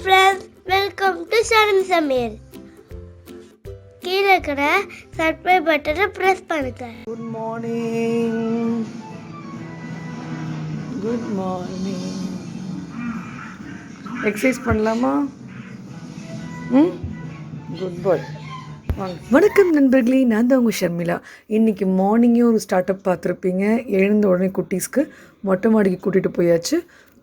friends, welcome to sharmisamayal. கீழே இருக்கிற subscribe பட்டனை பிரஸ் பண்ணுங்க. Good morning. Good morning. Exercise பண்ணலாமா? குட் பாய். வணக்கம் நண்பர்களே, நான் தான் உங்கள் ஷர்மிளா. இன்றைக்கி மார்னிங்கே ஒரு ஸ்டார்ட் அப் பார்த்துருப்பீங்க. எழுந்த உடனே குட்டீஸ்க்கு மொட்டை மாடிக்கு கூட்டிகிட்டு போயாச்சு.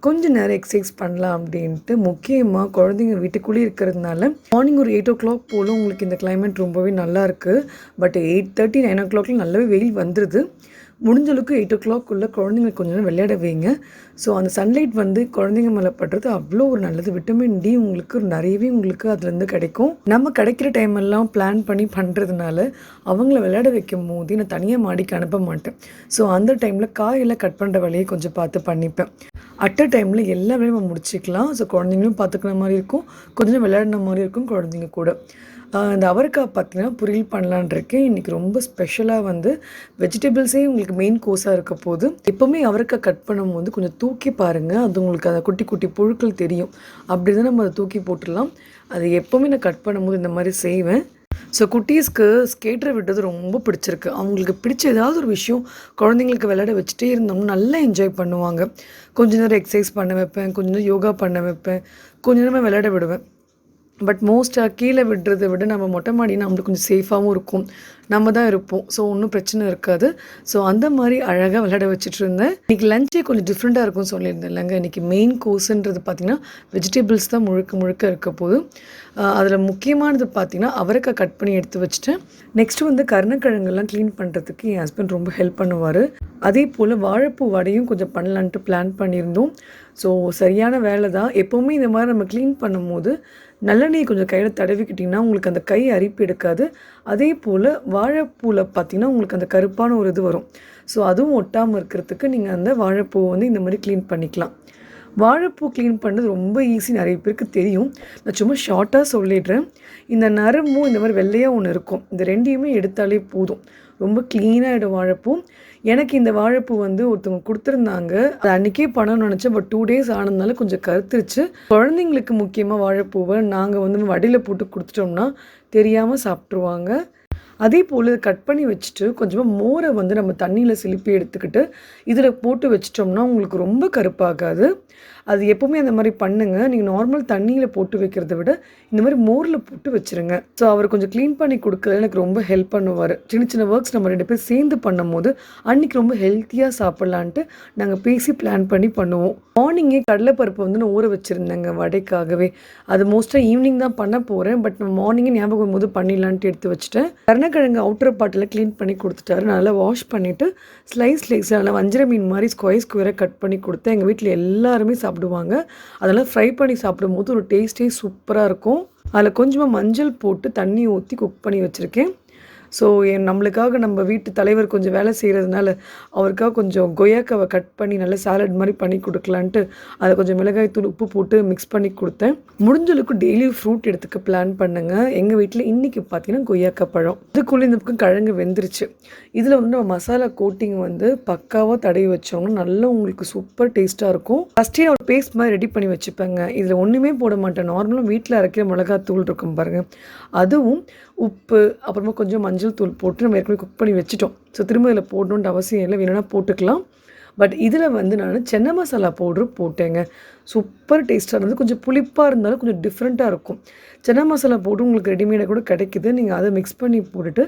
கொஞ்சம் நேரம் எக்ஸசைஸ் பண்ணலாம் அப்படின்ட்டு. முக்கியமாக குழந்தைங்க வீட்டுக்குள்ளேயே இருக்கிறதுனால மார்னிங் ஒரு 8 o'clock போல் உங்களுக்கு இந்த கிளைமேட் ரொம்பவே நல்லாயிருக்கு. பட் 8:30 9 o'clock நல்லாவே வெயில் வந்துடுது. முடிஞ்சளவுக்கு 8 o'clock குழந்தைங்களை கொஞ்சம் நேரம் விளையாட வைங்க. ஸோ அந்த சன்லைட் குழந்தைங்க மேலே படுறது அவ்வளோ ஒரு நல்லது. விட்டமின் டி உங்களுக்கு நிறையவே உங்களுக்கு அதுலேருந்து கிடைக்கும். நம்ம கிடைக்கிற டைம் எல்லாம் பிளான் பண்ணி பண்ணுறதுனால அவங்கள விளையாட வைக்கும் போது நான் தனியாக மாடிக்கு அனுப்ப மாட்டேன். ஸோ அந்த டைமில் காயெல்லாம் கட் பண்ணுற வேலையை கொஞ்சம் பார்த்து பண்ணிப்பேன். அட் அ டைமில் எல்லா வேலையும் நம்ம முடிச்சிக்கலாம். ஸோ குழந்தைங்களும் பார்த்துக்கிற மாதிரி இருக்கும், கொஞ்சம் விளையாடின மாதிரி இருக்கும் குழந்தைங்க கூட. இந்த அவரைக்காய் பார்த்தீங்கன்னா பொரியல் பண்ணலான் இருக்கேன். இன்றைக்கி ரொம்ப ஸ்பெஷலாக வெஜிடபிள்ஸே உங்களுக்கு மெயின் கோர்ஸாக இருக்க போது. எப்போவுமே அவரைக்காய் கட் பண்ணும்போது கொஞ்சம் தூக்கி பாருங்கள், அது உங்களுக்கு அதை குட்டி குட்டி புழுக்கள் தெரியும். அப்படி தான் நம்ம அதை தூக்கி போட்டுடலாம். அது எப்போவுமே நான் கட் பண்ணும்போது இந்த மாதிரி செய்வேன். ஸோ குட்டீஸ்க்கு ஸ்கேட்டரை விட்டது ரொம்ப பிடிச்சிருக்கு. அவங்களுக்கு பிடிச்ச ஏதாவது ஒரு விஷயம் குழந்தைங்களுக்கு விளையாட வச்சுட்டே இருந்தோம்னா நல்லா என்ஜாய் பண்ணுவாங்க. கொஞ்ச நேரம் எக்ஸசைஸ் பண்ண வைப்பேன், கொஞ்ச நேரம் யோகா பண்ண வைப்பேன், கொஞ்ச நேரமாக விளையாட விடுவேன். பட் மோஸ்ட்டாக கீழே விடுறதை விட நம்ம மொட்டை மாடினா நம்மளுக்கு கொஞ்சம் சேஃபாகவும் இருக்கும், நம்ம தான் இருப்போம். ஸோ ஒன்றும் பிரச்சனை இருக்காது. ஸோ அந்த மாதிரி அழகாக விளையாட வச்சுட்டு இருந்தேன். இன்றைக்கி லஞ்சே கொஞ்சம் டிஃப்ரெண்ட்டாக இருக்கும்னு சொல்லியிருந்தேன் இல்லைங்க. இன்றைக்கி மெயின் கோர்ஸுன்றது பார்த்திங்கன்னா வெஜிடபிள்ஸ் தான் முழுக்க இருக்க போது. அதில் முக்கியமானது பார்த்திங்கன்னா அவரைக்காய் கட் பண்ணி எடுத்து வச்சுட்டேன். நெக்ஸ்ட்டு கருணக்கிழங்கெல்லாம் க்ளீன் பண்ணுறதுக்கு என் ஹஸ்பண்ட் ரொம்ப ஹெல்ப் பண்ணுவார். அதே போல் வாழைப்பூ வடையும் கொஞ்சம் பண்ணலான்ட்டு பிளான் பண்ணியிருந்தோம். ஸோ சரியான வேலை தான். எப்போவுமே இந்த மாதிரி நம்ம க்ளீன் பண்ணும்போது நல்லெண்ணெய் கொஞ்சம் கையில் தடவிக்கிட்டிங்கன்னா உங்களுக்கு அந்த கை அரிப்பு எடுக்காது. அதே போல் வாழைப்பூவில் பார்த்திங்கன்னா உங்களுக்கு அந்த கருப்பான ஒரு இது வரும். ஸோ அதுவும் ஒட்டாமல் இருக்கிறதுக்கு நீங்கள் அந்த வாழைப்பூவை இந்த மாதிரி க்ளீன் பண்ணிக்கலாம். வாழைப்பூ க்ளீன் பண்ணுறது ரொம்ப ஈஸி, நிறைய பேருக்கு தெரியும். நான் சும்மா ஷார்ட்டாக சொல்லிடுறேன். இந்த நரம்பும் இந்த மாதிரி வெள்ளையாக ஒன்று இருக்கும், இந்த ரெண்டையுமே எடுத்தாலே போதும், ரொம்ப க்ளீனாகிடும் வாழைப்பூ. எனக்கு இந்த வாழைப்பூ ஒருத்தவங்க கொடுத்துருந்தாங்க. அது அன்றைக்கே பண்ணணும்னு நினச்சேன். பட் 2 days ஆனதுனால கொஞ்சம் கருத்துருச்சு. குழந்தைங்களுக்கு முக்கியமாக வாழைப்பூவை நாங்கள் வடியில் போட்டு கொடுத்துட்டோம்னா தெரியாமல் சாப்பிட்ருவாங்க. அதே போல் கட் பண்ணி வச்சுட்டு கொஞ்சமாக மோரை நம்ம தண்ணியில் சிலுப்பி எடுத்துக்கிட்டு இதில் போட்டு வச்சிட்டோம்னா உங்களுக்கு ரொம்ப கருப்பாகாது. அது எப்போவுமே அந்த மாதிரி பண்ணுங்கள். நீங்கள் நார்மல் தண்ணியில் போட்டு வைக்கிறத விட இந்த மாதிரி மோரில் போட்டு வச்சுருங்க. ஸோ அவர் கொஞ்சம் க்ளீன் பண்ணி கொடுக்கறது எனக்கு ரொம்ப ஹெல்ப் பண்ணுவார். சின்ன சின்ன ஒர்க்ஸ் நம்ம 2 பேர் சேர்ந்து பண்ணும் போது அன்றைக்கி ரொம்ப ஹெல்த்தியாக சாப்பிட்லான்ட்டு நாங்கள் பேசி பிளான் பண்ணி பண்ணுவோம். மார்னிங்கே கடலைப்பருப்பு நான் ஊற வச்சுருந்தேங்க வடைக்காகவே. அது மோஸ்ட்டாக ஈவினிங் தான் பண்ண போகிறேன். பட் நான் மார்னிங்கே ஞாபகம் போது பண்ணிடலான்ட்டு எடுத்து வச்சுட்டேன். கருணக்கிழங்கு அவுட்டர் பாட்டில் க்ளீன் பண்ணி கொடுத்துட்டாரு. நல்லா வாஷ் பண்ணிவிட்டு ஸ்லைஸில் நல்லா வஞ்சர மீன் மாதிரி ஸ்கொயராக கட் பண்ணி கொடுத்தேன். எங்கள் வீட்டில் எல்லாருமே சாப்பிடுவாங்க. அதெல்லாம் ஃப்ரை பண்ணி சாப்பிடும்போது ஒரு டேஸ்ட்டே சூப்பராக இருக்கும். அதில் கொஞ்சமாக மஞ்சள் போட்டு தண்ணி ஊற்றி குக் பண்ணி வச்சுருக்கேன். ஸோ நம்மளுக்காக நம்ம வீட்டு தலைவர் கொஞ்சம் வேலை செய்கிறதுனால அவருக்காக கொஞ்சம் கொய்யாக்காவை கட் பண்ணி நல்லா சாலட் மாதிரி பண்ணி கொடுக்கலான்ட்டு அதை கொஞ்சம் மிளகாய் தூள் உப்பு போட்டு மிக்ஸ் பண்ணி கொடுத்தேன். முடிஞ்சளவுக்கு டெய்லி ஃப்ரூட் எடுத்துக்க பிளான் பண்ணுங்க. எங்கள் வீட்டில் இன்றைக்கி பார்த்தீங்கன்னா கொய்யாக்காய் பழம். இதுக்குள்ளே இந்த பக்கம் கிழங்கு வெந்துருச்சு. இதில் நம்ம மசாலா கோட்டிங் பக்காவாக தடவி வச்சோம்னா நல்லா உங்களுக்கு சூப்பர் டேஸ்ட்டாக இருக்கும். ஃபஸ்ட்டே ஒரு பேஸ்ட் மாதிரி ரெடி பண்ணி வச்சுப்பேங்க. இதில் ஒன்றுமே போட மாட்டேன். நார்மலாக வீட்டில் அரைக்கிற மிளகாத்தூள் இருக்கும் பாருங்கள், அதுவும் உப்பு அப்புறமா கொஞ்சம் மஞ்சள் தூள் போட்டு நம்ம ஏற்கனவே குக் பண்ணி வச்சுட்டோம். ஸோ திரும்ப இதில் போடணுன்ற அவசியம் இல்லை, வேணும்னா போட்டுக்கலாம். பட் இதில் நான் சென்னை மசாலா பவுட்ரு போட்டேங்க. சூப்பர் டேஸ்ட்டாக இருந்தது. கொஞ்சம் புளிப்பாக இருந்தாலும் கொஞ்சம் டிஃப்ரெண்ட்டாக இருக்கும். சென்னை மசாலா பவுட்ரு உங்களுக்கு ரெடிமேடாக கூட கிடைக்குது. நீங்கள் அதை மிக்ஸ் பண்ணி போட்டுட்டு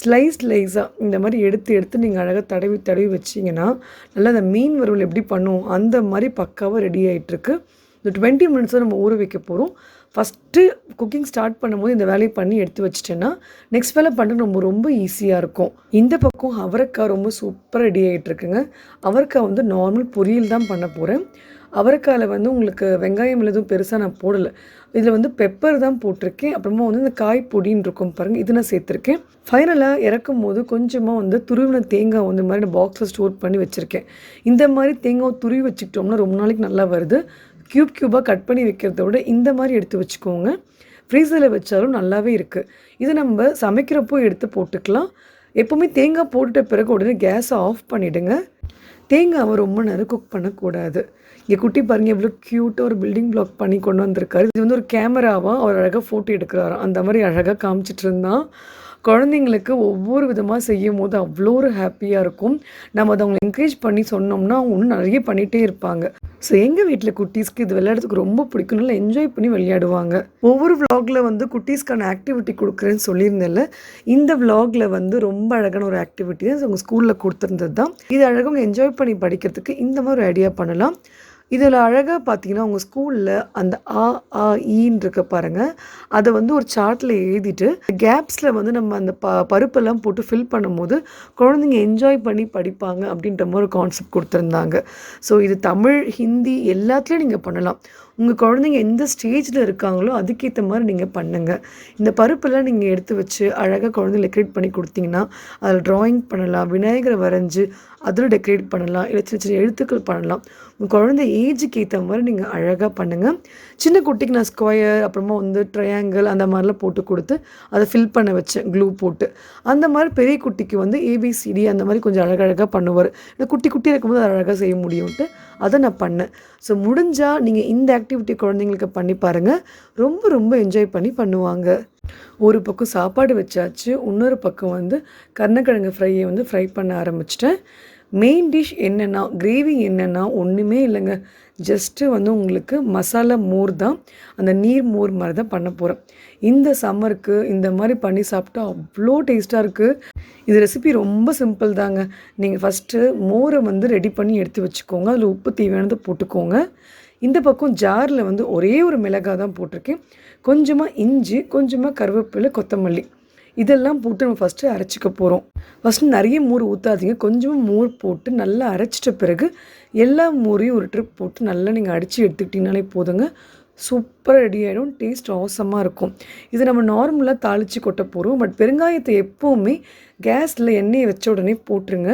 ஸ்லைஸாக இந்த மாதிரி எடுத்து நீங்கள் அழகாக தடவி வச்சிங்கன்னா நல்லா அந்த மீன் வறுவல் எப்படி பண்ணுவோம் அந்த மாதிரி பக்காவாக ரெடி ஆகிட்டுருக்கு. இந்த 20 minutes நம்ம ஊற வைக்க போகிறோம். ஃபஸ்ட்டு குக்கிங் ஸ்டார்ட் பண்ணும்போது இந்த வேலையை பண்ணி எடுத்து வச்சிட்டேன்னா நெக்ஸ்ட் வேலை பண்ணுறது ரொம்ப ஈஸியாக இருக்கும். இந்த பக்கம் அவரைக்காய் ரொம்ப சூப்பராக ரெடி ஆகிட்டுருக்குங்க. அவரைக்காய் நார்மல் பொரியல் தான் பண்ண போகிறேன். அவரைக்காயில் உங்களுக்கு வெங்காயம் எதுவும் பெருசாக நான் போடலை. இதில் பெப்பர் தான் போட்டிருக்கேன். அப்புறமா இந்த காய் பொடின்னு இருக்கும் பாருங்கள், இது நான் சேர்த்துருக்கேன். ஃபைனலாக இறக்கும் போது கொஞ்சமாக துருவின தேங்காய் இந்த மாதிரி நான் பாக்ஸில் ஸ்டோர் பண்ணி வச்சுருக்கேன். இந்த மாதிரி தேங்காய் துருவி வச்சுக்கிட்டோம்னா ரொம்ப நாளைக்கு நல்லா வருது. க்யூபாக கட் பண்ணி வைக்கிறத விட இந்த மாதிரி எடுத்து வச்சுக்கோங்க. ஃப்ரீசரில் வச்சாலும் நல்லாவே இருக்குது. இது நம்ம சமைக்கிறப்போ எடுத்து போட்டுக்கலாம். எப்போவுமே தேங்காய் போட்டுட்ட பிறகு உடனே கேஸை ஆஃப் பண்ணிவிடுங்க. தேங்காவை ரொம்ப நேரம் குக் பண்ணக்கூடாது. இங்கே குட்டி பாருங்க எவ்வளோ க்யூட்டாக ஒரு பில்டிங் பிளாக் பண்ணி கொண்டு வந்திருக்காரு. இது வந்து ஒரு கேமராவாக அவர் அழகாக ஃபோட்டோ எடுக்கிறாராம். அந்த மாதிரி அழகாக காமிச்சிட்டு இருந்தான். குழந்தைங்களுக்கு ஒவ்வொரு விதமாக செய்யும் போது அவ்வளோ ஒரு ஹாப்பியாக இருக்கும். நம்ம அதை அவங்களை என்கரேஜ் பண்ணி சொன்னோம்னா அவங்க இன்னும் நிறைய பண்ணிகிட்டே இருப்பாங்க. ஸோ எங்கள் வீட்டில் குட்டீஸ்க்கு இது விளையாடுறதுக்கு ரொம்ப பிடிக்கும். நல்லா என்ஜாய் பண்ணி விளையாடுவாங்க. ஒவ்வொரு விலாகில் வந்து குட்டீஸ்க்கான ஆக்டிவிட்டி கொடுக்குறேன்னு சொல்லியிருந்தேன்ல, இந்த விலாகில் வந்து ரொம்ப அழகான ஒரு ஆக்டிவிட்டி தான் அவங்க ஸ்கூலில் கொடுத்துருந்தது தான். இது அழகாக அவங்க என்ஜாய் பண்ணி படிக்கிறதுக்கு இந்த மாதிரி ஒரு ஐடியா பண்ணலாம். இதில் அழகாக பார்த்தீங்கன்னா உங்கள் ஸ்கூலில் அந்த ஆ ஆ ஈன்னு இருக்க பாருங்கள், அதை வந்து ஒரு சார்ட்டில் எழுதிட்டு கேப்ஸில் வந்து நம்ம அந்த பருப்பெல்லாம் போட்டு ஃபில் பண்ணும்போது குழந்தைங்க என்ஜாய் பண்ணி படிப்பாங்க அப்படின்ற மாதிரி ஒரு கான்செப்ட் கொடுத்துருந்தாங்க. ஸோ இது தமிழ், ஹிந்தி எல்லாத்துலேயும் நீங்கள் பண்ணலாம். உங்கள் குழந்தைங்க எந்த ஸ்டேஜில் இருக்காங்களோ அதுக்கேற்ற மாதிரி நீங்கள் பண்ணுங்கள். இந்த பருப்பெல்லாம் நீங்கள் எடுத்து வச்சு அழகாக குழந்தைங்க டெக்கரேட் பண்ணி கொடுத்தீங்கன்னா அதில் ட்ராயிங் பண்ணலாம், விநாயகரை வரைஞ்சி அதில் டெக்கரேட் பண்ணலாம், இல்லை சின்ன சின்ன எழுத்துக்கள் பண்ணலாம். உங்கள் குழந்தை ஏஜுக்கு ஏற்ற மாதிரி நீங்கள் அழகாக பண்ணுங்கள். சின்ன குட்டிக்கு நான் ஸ்கொயர் அப்புறமா வந்து ட்ரையாங்கிள் அந்த மாதிரிலாம் போட்டு கொடுத்து அதை ஃபில் பண்ண வச்சேன் க்ளூ போட்டு. அந்த மாதிரி பெரிய குட்டிக்கு வந்து ஏபிசிடி அந்த மாதிரி கொஞ்சம் அழகழகாக பண்ணுவார். ஏன்னா குட்டி குட்டி இருக்கும்போது அதை அழகாக செய்ய முடியும்ட்டு அதை நான் பண்ணேன். ஸோ முடிஞ்சால் நீங்கள் இந்த ஆக்டிவிட்டி குழந்தைங்களுக்கு பண்ணி பாருங்கள். ரொம்ப ரொம்ப என்ஜாய் பண்ணி பண்ணுவாங்க. ஒரு பக்கம் சாப்பாடு வச்சாச்சு, இன்னொரு பக்கம் வந்து கருணக்கிழங்கு ஃப்ரையை வந்து ஃப்ரை பண்ண ஆரம்பிச்சிட்டேன். மெயின் டிஷ் என்னென்னா, கிரேவி என்னென்னா ஒன்றுமே இல்லைங்க. ஜஸ்ட்டு வந்து உங்களுக்கு மசாலா மோர் தான், அந்த நீர் மோர் மாதிரி தான் பண்ண போகிறேன். இந்த சம்மருக்கு இந்த மாதிரி பண்ணி சாப்பிட்டா அவ்வளோ டேஸ்ட்டாக இருக்குது. இது ரெசிபி ரொம்ப சிம்பிள் தாங்க. நீங்கள் ஃபஸ்ட்டு மோரை வந்து ரெடி பண்ணி எடுத்து வச்சுக்கோங்க. அதில் உப்பு தேவையானதை போட்டுக்கோங்க. இந்த பக்கம் ஜாரில் வந்து ஒரே ஒரு மிளகாய் தான் போட்டிருக்கேன். கொஞ்சமாக இஞ்சி, கொஞ்சமாக கருவேப்பிலை, கொத்தமல்லி இதெல்லாம் போட்டு நம்ம ஃபஸ்ட்டு அரைச்சிக்க போகிறோம். ஃபஸ்ட்டு நிறைய மோர் ஊற்றாதீங்க, கொஞ்சமாக மோர் போட்டு நல்லா அரைச்சிட்ட பிறகு எல்லா மோரையும் ஒரு ட்ரிப் போட்டு நல்லா நீங்கள் அடித்து எடுத்துக்கிட்டிங்கனாலே போதுங்க. சூப்பராக ரெடி ஆகிடும். டேஸ்ட் அவசமாக இருக்கும். இதை நம்ம நார்மலாக தாளித்து கொட்ட போகிறோம். பட் பெருங்காயத்தை எப்போவுமே கேஸில் எண்ணெயை வச்ச உடனே போட்டுருங்க.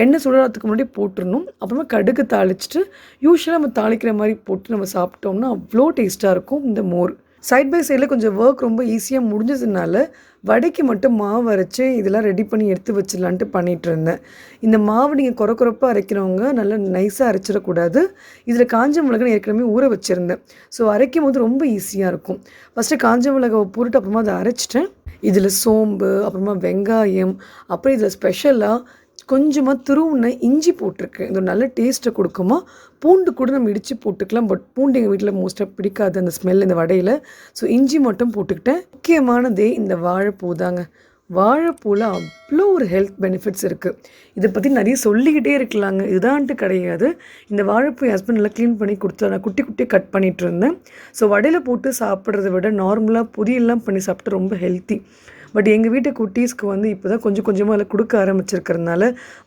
எண்ணெய் சுடுறதுக்கு முன்னாடி போட்டுடணும். அப்புறமா கடுகு தாளிச்சிட்டு யூஸ்வலாக நம்ம தாளிக்கிற மாதிரி போட்டு நம்ம சாப்பிட்டோம்னா அவ்வளோ டேஸ்ட்டாக இருக்கும் இந்த மோர். சைட் பை சைடில் கொஞ்சம் ஒர்க் ரொம்ப ஈஸியாக முடிஞ்சதுனால வடைக்கு மட்டும் மாவு அரைச்சி இதெல்லாம் ரெடி பண்ணி எடுத்து வச்சிடலான்ட்டு பண்ணிகிட்டு இருந்தேன். இந்த மாவு நீங்கள் குறப்பாக அரைக்கிறவங்க நல்லா நைஸாக அரைச்சிடக்கூடாது. இதில் காஞ்ச மிளகாய் ஏற்கனவே ஊற வச்சுருந்தேன். ஸோ அரைக்கும் போது ரொம்ப ஈஸியாக இருக்கும். ஃபஸ்ட்டு காஞ்ச மிளகாவை போட்டு அப்புறமா அதை அரைச்சிட்டேன். இதில் சோம்பு, அப்புறமா வெங்காயம், அப்புறம் இதில் ஸ்பெஷலாக கொஞ்சமாக துருவுன இஞ்சி போட்டிருக்கு. இது ஒரு நல்ல டேஸ்ட்டை கொடுக்குமா. பூண்டு கூட நம்ம இடித்து போட்டுக்கலாம். பட் பூண்டு எங்கள் வீட்டில் மோஸ்ட்டாக பிடிக்காது அந்த ஸ்மெல் இந்த வடையில். ஸோ இஞ்சி மட்டும் போட்டுக்கிட்டேன். முக்கியமானதே இந்த வாழைப்பூ தாங்க. வாழைப்பூவில் அவ்வளோ ஒரு ஹெல்த் பெனிஃபிட்ஸ் இருக்குது. இதை பற்றி நிறைய சொல்லிக்கிட்டே இருக்கலாங்க, இதுதான்ட்டு கிடையாது. இந்த வாழைப்பூ என் ஹஸ்பண்ட் நல்லா க்ளீன் பண்ணி கொடுத்து நான் குட்டி குட்டியாக கட் பண்ணிகிட்டு இருந்தேன். ஸோ வடையில் போட்டு சாப்பிட்றத விட நார்மலாக பொரியல்லாம் பண்ணி சாப்பிட்டு ரொம்ப ஹெல்த்தி. பட் எங்கள் வீட்டு குட்டீஸ்க்கு வந்து இப்போ தான் கொஞ்சம் கொஞ்சமாக அதில் கொடுக்க ஆரம்பிச்சிருக்கிறதுனால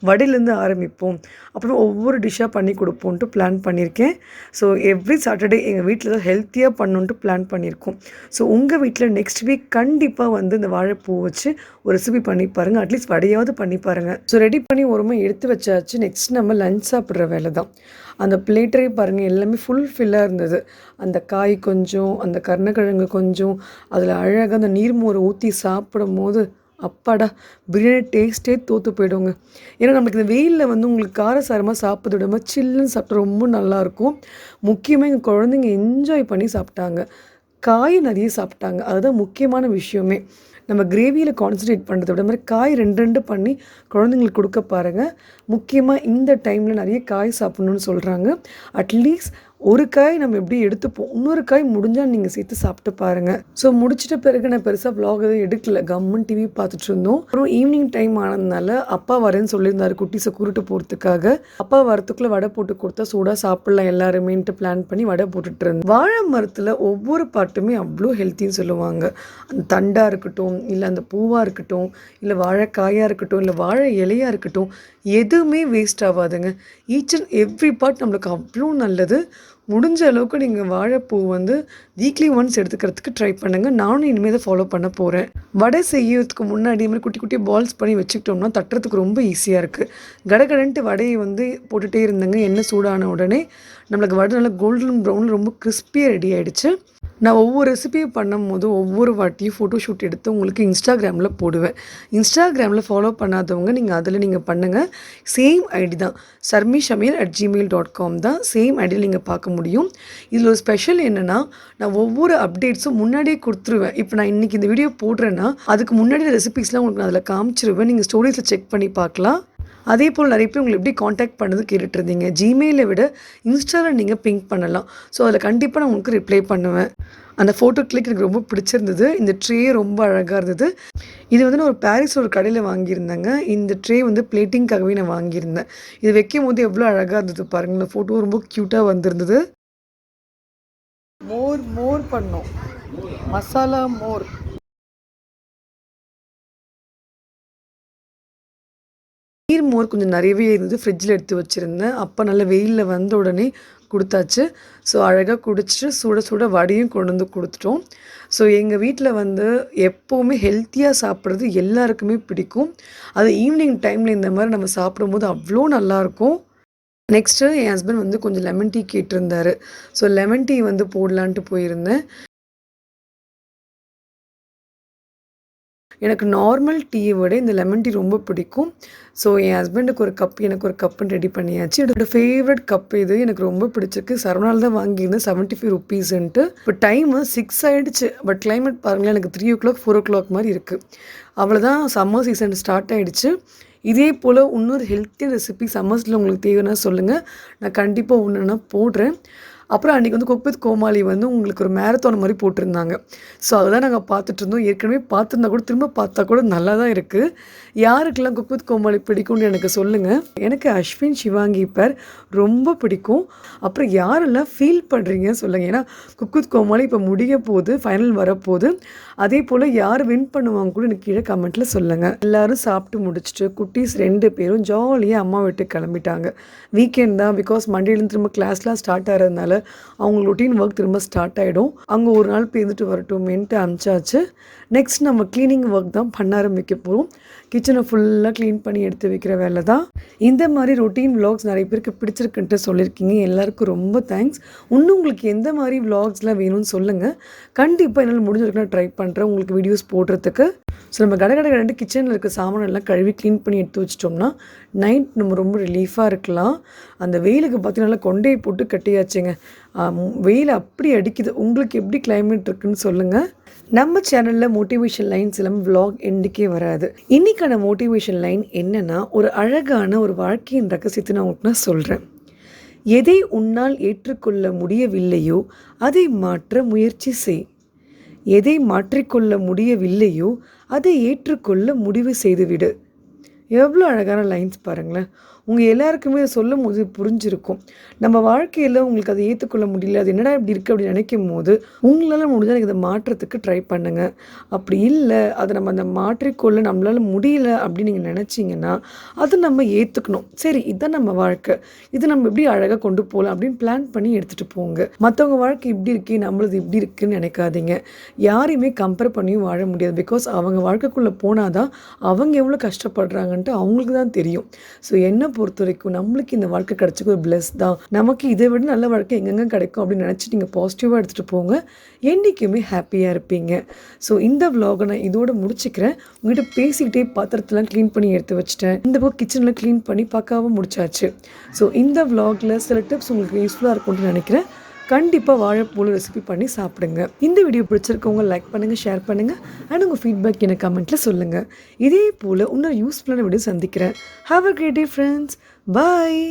வடையிலேருந்து ஆரம்பிப்போம், அப்புறம் ஒவ்வொரு டிஷ்ஷாக பண்ணி கொடுப்போன்ட்டு பிளான் பண்ணியிருக்கேன். ஸோ எவ்ரி சாட்டர்டே எங்கள் வீட்டில் தான் ஹெல்த்தியாக பண்ணணுன்ட்டு பிளான் பண்ணியிருக்கோம். ஸோ உங்கள் வீட்டில் நெக்ஸ்ட் வீக் கண்டிப்பாக வந்து இந்த வாழைப்பூ வச்சு ஒரு ரெசிபி பண்ணி பாருங்கள். அட்லீஸ்ட் வடையாவது பண்ணி பாருங்கள். ஸோ ரெடி பண்ணி ஒருமை எடுத்து வச்சாச்சு. நெக்ஸ்ட் நம்ம லஞ்ச் சாப்பிட்ற வேலை தான். அந்த பிளேட்டரே பாருங்கள் எல்லாமே ஃபில்லாக இருந்தது. அந்த காய் கொஞ்சம், அந்த கருணக்கிழங்கு கொஞ்சம், அதில் அழகாக அந்த நீர்மோரை ஊற்றி சாப்பிடும் போது அப்பாடா, பிரியாணி டேஸ்ட்டே தோற்று போயிடுங்க. ஏன்னா நம்மளுக்கு இந்த வெயிலில் வந்து உங்களுக்கு காரசாரமாக சாப்பிட விடாமல் சில்லுன்னு சாப்பிட்டா ரொம்ப நல்லாயிருக்கும். முக்கியமாக எங்கள் குழந்தைங்க என்ஜாய் பண்ணி சாப்பிட்டாங்க. காய் நிறைய சாப்பிட்டாங்க. அதுதான் முக்கியமான விஷயமே. நம்ம கிரேவியில் கான்சன்ட்ரேட் பண்ணுறத விட மாதிரி காய் 2 பண்ணி குழந்தைங்களுக்கு கொடுக்க பாருங்கள். முக்கியமாக இந்த டைமில் நிறைய காய் சாப்பிட்ணுன்னு சொல்கிறாங்க. அட்லீஸ்ட் ஒரு காய் நம்ம எப்படி எடுத்துப்போம், இன்னொரு காய் முடிஞ்சால் நீங்கள் சேர்த்து சாப்பிட்டு பாருங்கள். ஸோ முடிச்சிட்ட பிறகு நான் பெருசாக வ்ளாக் எதுவும் எடுக்கல, கம்மன் டிவி பார்த்துட்டு இருந்தோம். அப்புறம் ஈவினிங் டைம் ஆனதுனால அப்பா வரேன்னு சொல்லியிருந்தாரு குட்டீஸை கூப்பிட்டு போகிறதுக்காக. அப்பா வரத்துக்குள்ளே வடை போட்டு கொடுத்தா சூடாக சாப்பிட்லாம் எல்லாருமேன்ட்டு பிளான் பண்ணி வடை போட்டுட்டு இருந்தேன். வாழை மரத்தில் ஒவ்வொரு பாட்டுமே அவ்வளோ ஹெல்த்தின்னு சொல்லுவாங்க. அந்த தண்டாக இருக்கட்டும், இல்லை அந்த பூவாக இருக்கட்டும், இல்லை வாழைக்காயாக இருக்கட்டும், இல்லை வாழை இலையாக இருக்கட்டும், எதுவுமே வேஸ்ட் ஆகாதுங்க. ஈச் அண்ட் எவ்ரி பார்ட் நம்மளுக்கு அவ்வளோ நல்லது. முடிஞ்ச அளவுக்கு நீங்கள் வாழைப்பூ வந்து வீக்லி ஒன்ஸ் எடுத்துக்கிறதுக்கு ட்ரை பண்ணுங்கள். நானும் இனிமேல் தான் ஃபாலோ பண்ண போகிறேன். வடை செய்யறதுக்கு முன்னாடி மாதிரி குட்டி குட்டி பால்ஸ் பண்ணி வச்சுக்கிட்டோம்னா தட்டுறதுக்கு ரொம்ப ஈஸியாக இருக்குது. கடகடன்ட்டு வடையை வந்து போட்டுகிட்டே இருந்தேங்க. எண்ணெய் சூடான உடனே நம்மளுக்கு வடை நல்லா கோல்டன் ப்ரௌன் ரொம்ப கிறிஸ்பியாக ரெடி ஆகிடுச்சு. நான் ஒவ்வொரு ரெசிபியும் பண்ணும்போது ஒவ்வொரு வாட்டியும் ஃபோட்டோ ஷூட் எடுத்து உங்களுக்கு இன்ஸ்டாகிராமில் போடுவேன். இன்ஸ்டாகிராமில் ஃபாலோ பண்ணாதவங்க நீங்கள் பண்ணுங்கள். சேம் ஐடி தான், sharmisamayal@gmail.com தான். சேம் ஐடியில் நீங்கள் பார்க்க முடியும். இதில் ஒரு ஸ்பெஷல் என்னென்னா, நான் ஒவ்வொரு அப்டேட்ஸும் முன்னாடியே கொடுத்துருவேன். இப்போ நான் இன்றைக்கி இந்த வீடியோ போடுறேன்னா அதுக்கு முன்னாடி ரெசிபிஸ்லாம் உங்களுக்கு நான் அதில் காமிச்சிருவேன். நீங்கள் ஸ்டோரிஸில் செக் பண்ணி பார்க்கலாம். அதே போல் நிறைய பேர் உங்களை எப்படி காண்டாக்ட் பண்ணது கேட்டுட்ருந்தீங்க. ஜிமெயிலை விட இன்ஸ்டாவில் நீங்கள் பிங்க் பண்ணலாம். ஸோ அதில் கண்டிப்பாக நான் உங்களுக்கு ரிப்ளை பண்ணுவேன். அந்த ஃபோட்டோ கிளிக் எனக்கு ரொம்ப பிடிச்சிருந்தது. இந்த ட்ரே ரொம்ப அழகாக இருந்தது. இது வந்து நான் ஒரு பாரிஸ் ஒரு கடையில் வாங்கியிருந்தேங்க. இந்த ட்ரே வந்து பிளேட்டிங்காகவே நான் வாங்கியிருந்தேன். இது வைக்கும் போது எவ்வளோ அழகாக இருந்தது பாருங்கள். இந்த ஃபோட்டோ ரொம்ப க்யூட்டாக வந்திருந்தது. மோர் பண்ணோம், மசாலா மோர். மோர் கொஞ்சம் நிறையவே இருந்தது. ஃப்ரிட்ஜில் எடுத்து வச்சுருந்தேன். அப்போ நல்ல வெயிலில் வந்த உடனே கொடுத்தாச்சு. ஸோ அழகாக குடிச்சிட்டு சுட சுட வடையும் கொண்டு வந்து கொடுத்துட்டோம். ஸோ எங்கள் வீட்டில் வந்து எப்போவுமே ஹெல்த்தியாக சாப்பிட்றது எல்லாருக்குமே பிடிக்கும். அது ஈவினிங் டைமில் இந்த மாதிரி நம்ம சாப்பிடும்போது அவ்வளோ நல்லாயிருக்கும். நெக்ஸ்ட்டு என் ஹஸ்பண்ட் வந்து கொஞ்சம் லெமன் டீ கேட்டிருந்தாரு. ஸோ லெமன் டீ வந்து போடலான்ட்டு போயிருந்தேன். எனக்கு நார்மல் டீயை விட இந்த லெமன் டீ ரொம்ப பிடிக்கும். ஸோ என் ஹஸ்பண்டுக்கு ஒரு கப், எனக்கு ஒரு கப்புன்னு ரெடி பண்ணியாச்சு. என்னோடய ஃபேவரட் கப் இது. எனக்கு ரொம்ப பிடிச்சிருக்கு. சரவணால் தான் வாங்கியிருந்தேன், 75 ருப்பீஸ்ன்ட்டு. இப்போ டைமு 6 ஆகிடுச்சு. பட் கிளைமேட் பாருங்களேன், எனக்கு 3 o'clock 4 o'clock மாதிரி இருக்குது. அவ்வளோதான், சம்மர் சீசன் ஸ்டார்ட் ஆகிடுச்சு. இதே போல் இன்னொரு ஹெல்த்தியான ரெசிபி சம்மர்ஸில் உங்களுக்கு தேவைன்னா சொல்லுங்கள், நான் கண்டிப்பாக ஒன்றுனா போடுறேன். அப்புறம் அன்றைக்கி வந்து குக் வித் கோமாளி வந்து உங்களுக்கு ஒரு மேரத்தான் மாதிரி போட்டிருந்தாங்க. ஸோ அதுதான் நாங்கள் பார்த்துட்ருந்தோம். ஏற்கனவே பார்த்துருந்தா கூட திரும்ப பார்த்தா கூட நல்லா தான் இருக்குது. யாருக்கெல்லாம் குக் வித் கோமாளி பிடிக்கும்னு எனக்கு சொல்லுங்கள். எனக்கு அஸ்வின் சிவாங்கி பேர் ரொம்ப பிடிக்கும். அப்புறம் யாரெல்லாம் ஃபீல் பண்ணுறீங்க சொல்லுங்கள். ஏன்னா குக் வித் கோமாளி இப்போ முடிய போகுது, ஃபைனல் வரப்போகுது. அதே போல் யார் வின் பண்ணுவாங்க கூட எனக்கு கீழே கமெண்ட்டில் சொல்லுங்கள். எல்லோரும் சாப்பிட்டு முடிச்சுட்டு குட்டீஸ் 2 பேரும் ஜாலியாக அம்மா வீட்டுக்கு கிளம்பிட்டாங்க. வீக்கெண்ட் தான், பிகாஸ் மண்டேலேருந்து திரும்ப கிளாஸ்லாம் ஸ்டார்ட் ஆகிறதுனால அவங்க ரொட்டீன் ஒர்க் திரும்ப ஸ்டார்ட் ஆகிடும். அங்கே ஒரு நாள் பேர்ந்துட்டு வரட்டும்ன்ட்டு அனுப்பிச்சாச்சு. நெக்ஸ்ட் நம்ம க்ளீனிங் ஒர்க் தான் பண்ண ஆரம்பிக்க போகிறோம். கிச்சனை ஃபுல்லாக க்ளீன் பண்ணி எடுத்து வைக்கிற வேலை தான். இந்த மாதிரி ரொட்டீன் விலாக்ஸ் நிறைய பேருக்கு பிடிச்சிருக்குன்ட்டு சொல்லியிருக்கீங்க. எல்லாருக்கும் ரொம்ப தேங்க்ஸ். இன்னும் உங்களுக்கு எந்த மாதிரி விலாக்ஸ்லாம் வேணும்னு சொல்லுங்கள். கண்டிப்பாக என்னால் முடிஞ்ச வரைக்கும் நான் ட்ரை பண்ணுறேன் உங்களுக்கு வீடியோஸ் போடுறதுக்கு. ஸோ நம்ம கடை கிச்சனில் இருக்க சாமானெல்லாம் கழுவி க்ளீன் பண்ணி எடுத்து வச்சிட்டோம்னா நைட் நம்ம ரொம்ப ரிலீஃபாக இருக்கலாம். அந்த வெயிலுக்கு பார்த்தீங்கன்னா கொண்டையை போட்டு கட்டியாச்சுங்க. வெயில் அப்படி அடிக்குது. உங்களுக்கு எப்படி கிளைமேட் இருக்குன்னு சொல்லுங்கள். நம்ம சேனலில் மோட்டிவேஷன் லைன்ஸ் இல்லாமல் விலாக் எண்டுக்கே வராது. இன்றைக்கான மோட்டிவேஷன் லைன் என்னென்னா, ஒரு அழகான ஒரு வாழ்க்கையின் ரகசியத்தை நான் உங்களுக்கு நான் சொல்கிறேன். எதை உன்னால் ஏற்றுக்கொள்ள முடியவில்லையோ அதை மாற்ற முயற்சி செய். எதை மாற்றிக்கொள்ள முடியவில்லையோ அதை ஏற்றுக்கொள்ள முடிவு செய்துவிடு. எவ்வளோ அழகான லைன்ஸ் பாருங்களேன். உங்கள் எல்லாருக்குமே அதை சொல்லும் போது புரிஞ்சிருக்கும். நம்ம வாழ்க்கையில் உங்களுக்கு அதை ஏற்றுக்கொள்ள முடியல, அது என்னடா இப்படி இருக்குது அப்படின்னு நினைக்கும் போது உங்களால் முடிஞ்சால் எனக்கு இதை மாற்றத்துக்கு ட்ரை பண்ணுங்கள். அப்படி இல்லை, அதை நம்ம அந்த மாற்றிக்கொள்ள நம்மளால் முடியல அப்படின்னு நீங்கள் நினச்சிங்கன்னா அதை நம்ம ஏற்றுக்கணும். சரி, இதுதான் நம்ம வாழ்க்கை, இது நம்ம எப்படி அழகாக கொண்டு போகலாம் அப்படின்னு பிளான் பண்ணி எடுத்துகிட்டு போங்க. மற்றவங்க வாழ்க்கை இப்படி இருக்கே, நம்மளது இப்படி இருக்குதுன்னு நினைக்காதீங்க. யாரையுமே கம்பேர் பண்ணியும் வாழ முடியாது. பிகாஸ் அவங்க வாழ்க்கைக்குள்ளே போனால் தான் அவங்க எவ்வளோ கஷ்டப்படுறாங்கன்ட்டு அவங்களுக்கு தான் தெரியும். ஸோ என்ன பொறுத்த வரைக்கும் நம்மளுக்கு இந்த வாழ்க்கை கிடைச்சிக்க ஒரு பிளஸ் தான். நமக்கு இதை விட நல்ல வாழ்க்கை எங்கெங்கே கிடைக்கும் அப்படின்னு நினச்சிட்டு நீங்கள் பாசிட்டிவாக எடுத்துகிட்டு போங்க. என்றைக்குமே ஹாப்பியாக இருப்பீங்க. ஸோ இந்த விலாகை நான் இதோடு முடிச்சுக்கிறேன். உங்கள்கிட்ட பேசிக்கிட்டே பாத்திரத்தெல்லாம் க்ளீன் பண்ணி எடுத்து வச்சுட்டேன். இந்த பக்கம் கிச்சனில் க்ளீன் பண்ணி பார்க்காம முடிச்சாச்சு. ஸோ இந்த விலாகில் சில டிப்ஸ் உங்களுக்கு யூஸ்ஃபுல்லாக இருக்கும்னு நினைக்கிறேன். கண்டிப்பாக வாழைப்பூவில் ரெசிபி பண்ணி சாப்பிடுங்க. இந்த வீடியோ பிடிச்சிருக்கவங்க லைக் பண்ணுங்கள், ஷேர் பண்ணுங்கள், அண்ட் உங்கள் ஃபீட்பேக் எனக்கு கமெண்ட்டில் சொல்லுங்கள். இதே போல் இன்னொரு யூஸ்ஃபுல்லான வீடியோ சந்திக்கிறேன். Have a great day friends. Bye.